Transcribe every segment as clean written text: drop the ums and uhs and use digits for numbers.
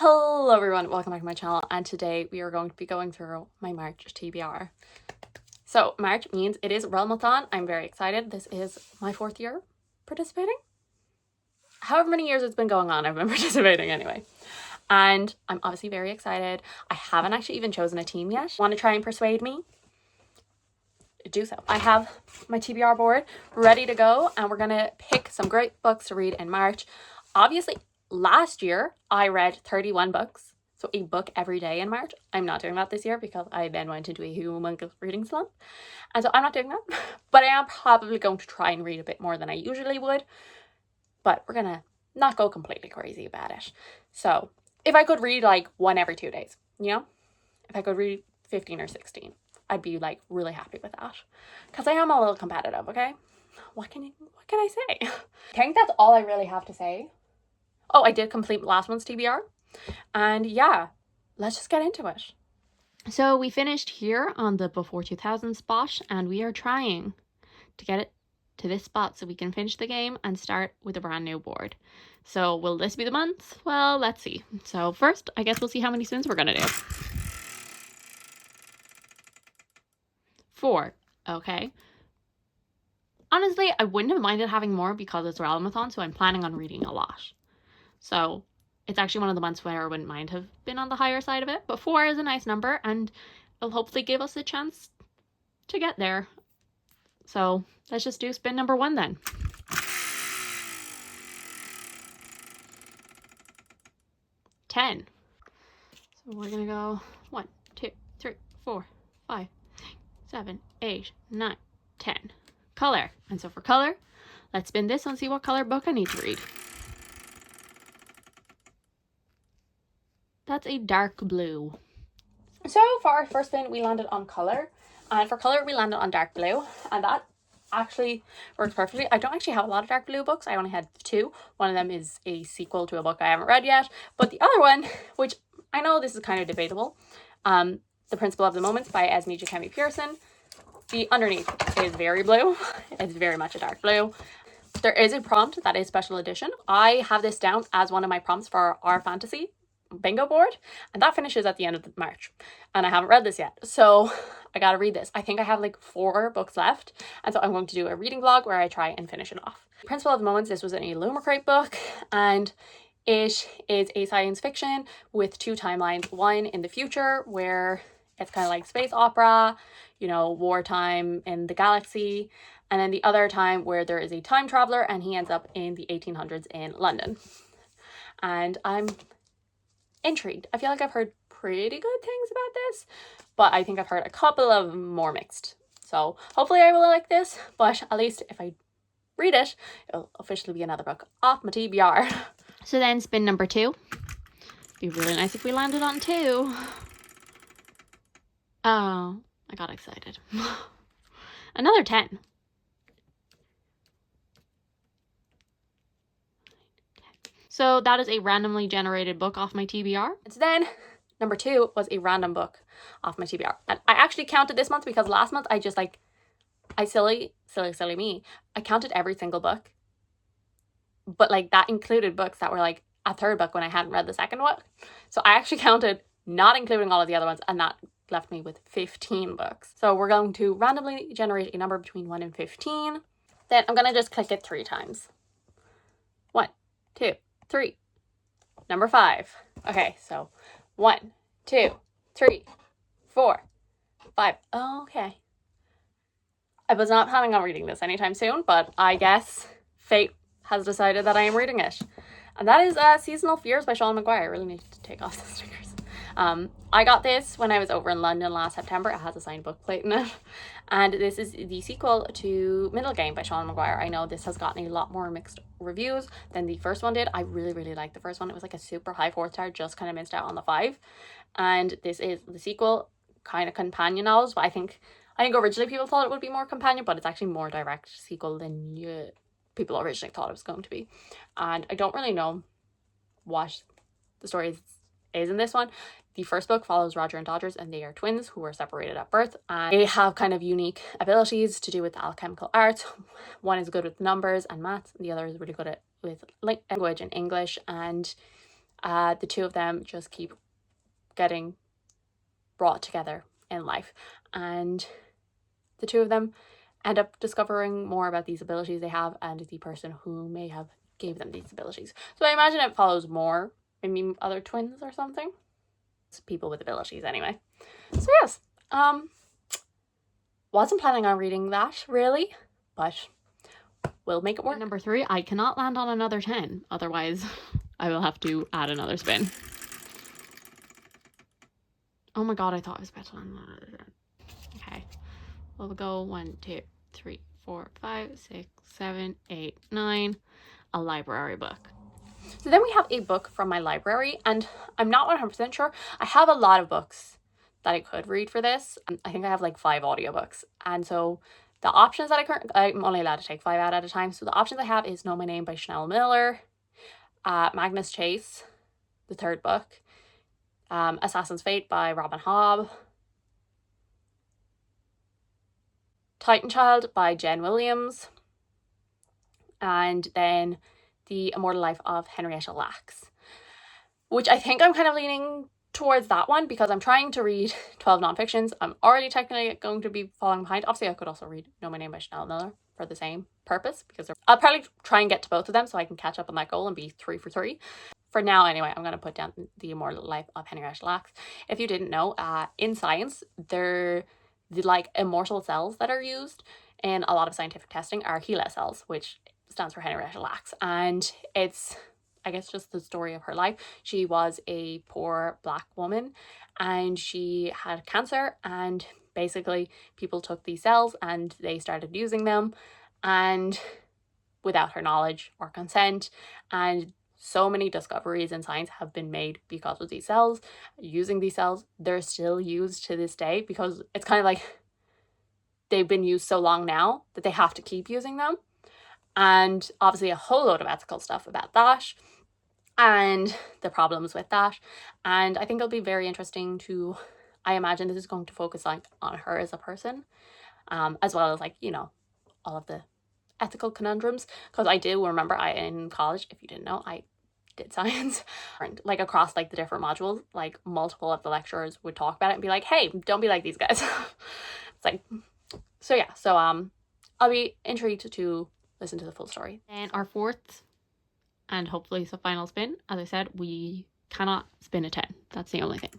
Hello everyone, welcome back to my channel, and today we are going to be going through my March TBR. So March means it is Realmathon. I'm very excited. This is my 4th year participating. However many years it's been going on, I've been participating anyway. And I'm obviously very excited. I haven't actually even chosen a team yet. Want to try and persuade me? Do so. I have my TBR board ready to go, and we're gonna pick some great books to read in March. Obviously, last year I read 31 books, so a book every day in March. I'm not doing that this year because I then went into a humongous reading slump, and so I'm not doing that. But I am probably going to try and read a bit more than I usually would, but we're gonna not go completely crazy about it. So if I could read like one every 2 days, you know, if I could read 15 or 16, I'd be like really happy with that, because I am a little competitive. Okay, what can I say? I think that's all I really have to say. Oh, I did complete last month's TBR, and yeah, let's just get into it. So we finished here on the before 2000 spot, and we are trying to get it to this spot so we can finish the game and start with a brand new board. So will this be the month? Well, let's see. So first, I guess we'll see how many spins we're gonna do. 4. Okay. Honestly, I wouldn't have minded having more because it's Realmathon, so I'm planning on reading a lot. So it's actually one of the months where I wouldn't mind have been on the higher side of it. But 4 is a nice number, and it'll hopefully give us a chance to get there. So let's just do spin number 1 then. 10. So we're gonna go 1, 2, 3, 4, 5, 6, 7, 8, 9, 10. Color. And so for color, let's spin this and see what color book I need to read. That's a dark blue. So for our first spin, we landed on color. And for color, we landed on dark blue. And that actually works perfectly. I don't actually have a lot of dark blue books. I only had 2. One of them is a sequel to a book I haven't read yet. But the other one, which I know this is kind of debatable, The Principle of the Moments by Esme Jacami Pearson. The underneath is very blue. It's very much a dark blue. There is a prompt that is special edition. I have this down as one of my prompts for our fantasy bingo board, and that finishes at the end of March, and I haven't read this yet, so I gotta read this. I think I have like 4 books left, and so I'm going to do a reading vlog where I try and finish it off. Principle of the Moments, this was an Illumicrate book, and it is a science fiction with 2 timelines. One in the future where it's kind of like space opera, you know, wartime in the galaxy, and then the other time where there is a time traveler and he ends up in the 1800s in London. And I'm intrigued. I feel like I've heard pretty good things about this, but I think I've heard a couple of more mixed. So hopefully I will like this, but at least if I read it, it'll officially be another book off my TBR. So then spin number 2. Be really nice if we landed on 2. Oh, I got excited. Another 10. So that is a randomly generated book off my TBR. And so then number 2 was a random book off my TBR. And I actually counted this month because last month I just like, silly me, I counted every single book. But like that included books that were like a 3rd book when I hadn't read the 2nd one. So I actually counted not including all of the other ones, and that left me with 15 books. So we're going to randomly generate a number between 1 and 15. Then I'm gonna just click it 3 times. 1, 2, 3. Number 5. Okay, so 1, 2, 3, 4, 5. Okay. I was not planning on reading this anytime soon, but I guess fate has decided that I am reading it. And that is Seasonal Fears by Sean McGuire. I really need to take off the stickers. I got this when I was over in London last September. It has a signed book plate in it. And this is the sequel to Middle Game by Sean McGuire. I know this has gotten a lot more mixed reviews than the first one did. I really liked the first one. It was like a super high 4 star, just kind of missed out on the 5. And this is the sequel, kind of companion novels, but I think originally people thought it would be more companion, but it's actually more direct sequel than people originally thought it was going to be. And I don't really know what the story is in this one. The first book follows Roger and Dodgers, and they are twins who were separated at birth, and they have kind of unique abilities to do with alchemical arts. One is good with numbers and maths, and the other is really good with language and English, and The two of them just keep getting brought together in life, and the two of them end up discovering more about these abilities they have and the person who may have gave them these abilities. So I imagine it follows more, maybe other twins or something. It's people with abilities anyway. So yes, wasn't planning on reading that really, but we'll make it work. Number 3, I cannot land on another 10, otherwise I will have to add another spin. Oh my god, I thought I was about to land on another 10. Okay, we'll go 1, 2, 3, 4, 5, 6, 7, 8, 9. A library book. So then we have a book from my library, and I'm not 100% sure. I have a lot of books that I could read for this. I think I have like 5 audiobooks, and so the options that I'm only allowed to take 5 out at a time. So the options I have is Know My Name by Chanel Miller, Magnus Chase, the 3rd book, Assassin's Fate by Robin Hobb, Titan Child by Jen Williams, and then The Immortal Life of Henrietta Lacks, which I think I'm kind of leaning towards that one because I'm trying to read 12 nonfictions. I'm already technically going to be falling behind. Obviously, I could also read Know My Name by Chanel Miller for the same purpose, because I'll probably try and get to both of them so I can catch up on that goal and be 3 for 3. For now, anyway, I'm going to put down The Immortal Life of Henrietta Lacks. If you didn't know, in science, the like immortal cells that are used in a lot of scientific testing are HeLa cells, which stands for Henrietta Lacks, and it's, I guess, just the story of her life. She was a poor Black woman and she had cancer, and basically people took these cells and they started using them, and without her knowledge or consent, and so many discoveries in science have been made because of these cells. Using these cells, they're still used to this day because it's kind of like they've been used so long now that they have to keep using them. And obviously a whole load of ethical stuff about that and the problems with that. And I think it'll be very interesting to, I imagine this is going to focus on her as a person, as well as like, you know, all of the ethical conundrums, because I do remember in college, if you didn't know, I did science, and like across like the different modules, like multiple of the lecturers would talk about it and be like, hey, don't be like these guys. It's like, so yeah, so I'll be intrigued to listen to the full story. And our 4th and hopefully the final spin, as I said, we cannot spin a 10. That's the only thing.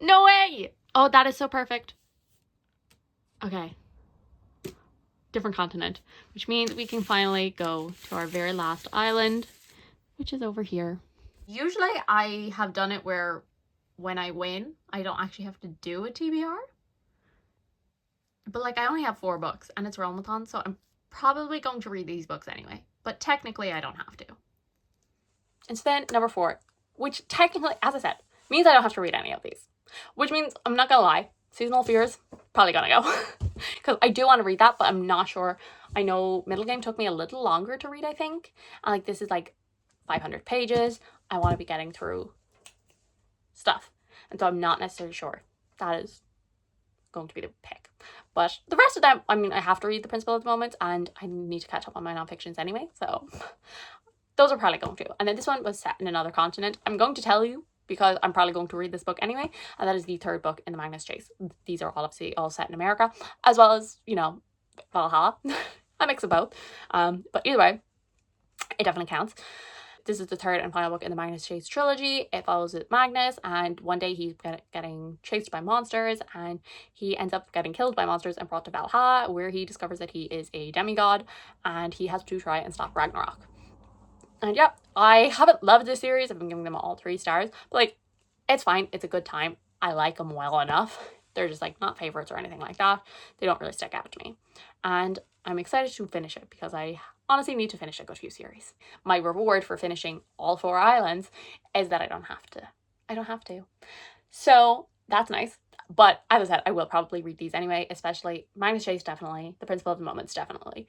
No way! Oh, that is so perfect. Okay. Different continent, which means we can finally go to our very last island, which is over here. Usually I have done it where when I win, I don't actually have to do a TBR. But like I only have 4 books and it's Realmathon, so I'm probably going to read these books anyway. But technically I don't have to. And so then number 4, which technically, as I said, means I don't have to read any of these. Which means, I'm not gonna lie, Seasonal Fears, probably gonna go. Because I do want to read that, but I'm not sure. I know Middle Game took me a little longer to read, I think. And like this is like 500 pages. I want to be getting through stuff. And so I'm not necessarily sure that is going to be the pick. But the rest of them, I mean, I have to read The Principal at the moment, and I need to catch up on my nonfictions anyway. So those are probably going to. And then this one was set in another continent. I'm going to tell you because I'm probably going to read this book anyway, and that is the 3rd book in the Magnus Chase. These are obviously all set in America, as well as, you know, Valhalla. A mix of both. But either way, it definitely counts. This is the 3rd and final book in the Magnus Chase trilogy. It follows with Magnus, and one day he's getting chased by monsters, and he ends up getting killed by monsters and brought to Valhalla, where he discovers that he is a demigod, and he has to try and stop Ragnarok. And yeah, I haven't loved this series. I've been giving them all 3 stars, but like, it's fine. It's a good time. I like them well enough. They're just like not favorites or anything like that. They don't really stick out to me. And I'm excited to finish it because I honestly need to finish a good few series. My reward for finishing all 4 islands is that I don't have to. So that's nice. But as I said, I will probably read these anyway, especially Magnus Chase, definitely. The Principal of the Moments, definitely.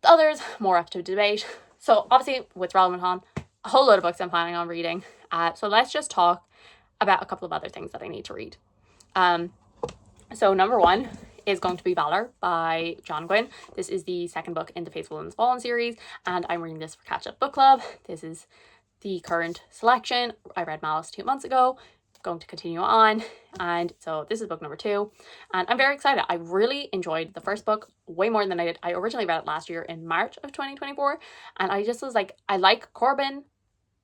The others, more up to debate. So obviously with Realmathon, a whole load of books I'm planning on reading. So let's just talk about a couple of other things that I need to read. So number 1 is going to be Valor by John Gwynne. This is the second book in the Faithful and the Fallen series, and I'm reading this for Catch Up Book Club. This is the current selection. I read Malice 2 months ago, going to continue on, and so this is book number 2, and I'm very excited. I really enjoyed the first book way more than I did. I originally read it last year in March of 2024, and I just was like, I like Corbin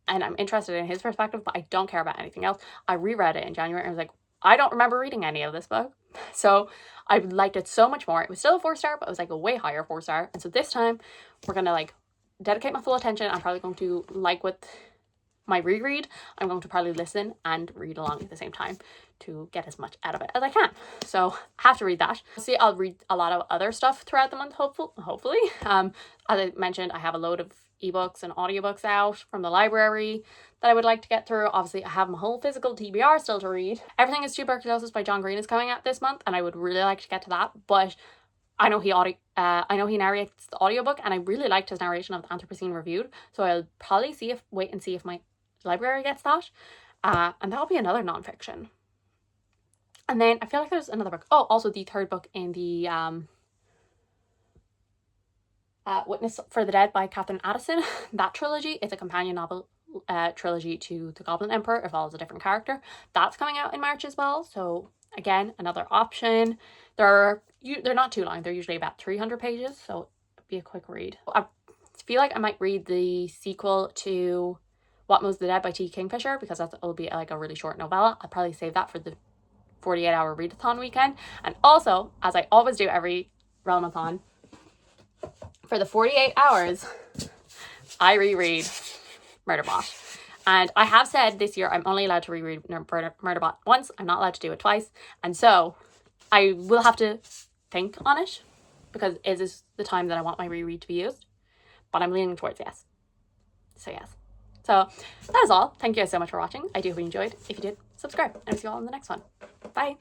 and I'm interested in his perspective, but I don't care about anything else. I reread it in January and I was like, I don't remember reading any of this book. So I liked it so much more. It was still a 4-star, but it was like a way higher 4-star. And so this time we're gonna like dedicate my full attention. I'm probably going to, like with my reread, I'm going to probably listen and read along at the same time to get as much out of it as I can. So I have to read that. See, I'll read a lot of other stuff throughout the month, hopefully. As I mentioned, I have a load of ebooks and audiobooks out from the library that I would like to get through. Obviously, I have my whole physical TBR still to read. Everything is Tuberculosis by John Green is coming out this month, and I would really like to get to that, but I know he narrates the audiobook, and I really liked his narration of the Anthropocene Reviewed, so I'll probably wait and see if my library gets that, and that'll be another nonfiction. And then I feel like there's another book. Oh, also the third book in the Witness for the Dead by Catherine Addison. That trilogy is a companion novel trilogy to The Goblin Emperor. It follows a different character. That's coming out in March as well. So again, another option. They're not too long. They're usually about 300 pages, so it'd be a quick read. I feel like I might read the sequel to What Moves the Dead by T. Kingfisher, because that'll be like a really short novella. I'll probably save that for the 48-hour readathon weekend. And also, as I always do every Realmathon, for the 48 hours, I reread Murderbot. And I have said this year I'm only allowed to reread Murderbot once. I'm not allowed to do it twice. And so I will have to think on it, because is this the time that I want my reread to be used? But I'm leaning towards yes. So yes. So that is all. Thank you guys so much for watching. I do hope you enjoyed. If you did, subscribe. And I'll see you all in the next one. Bye.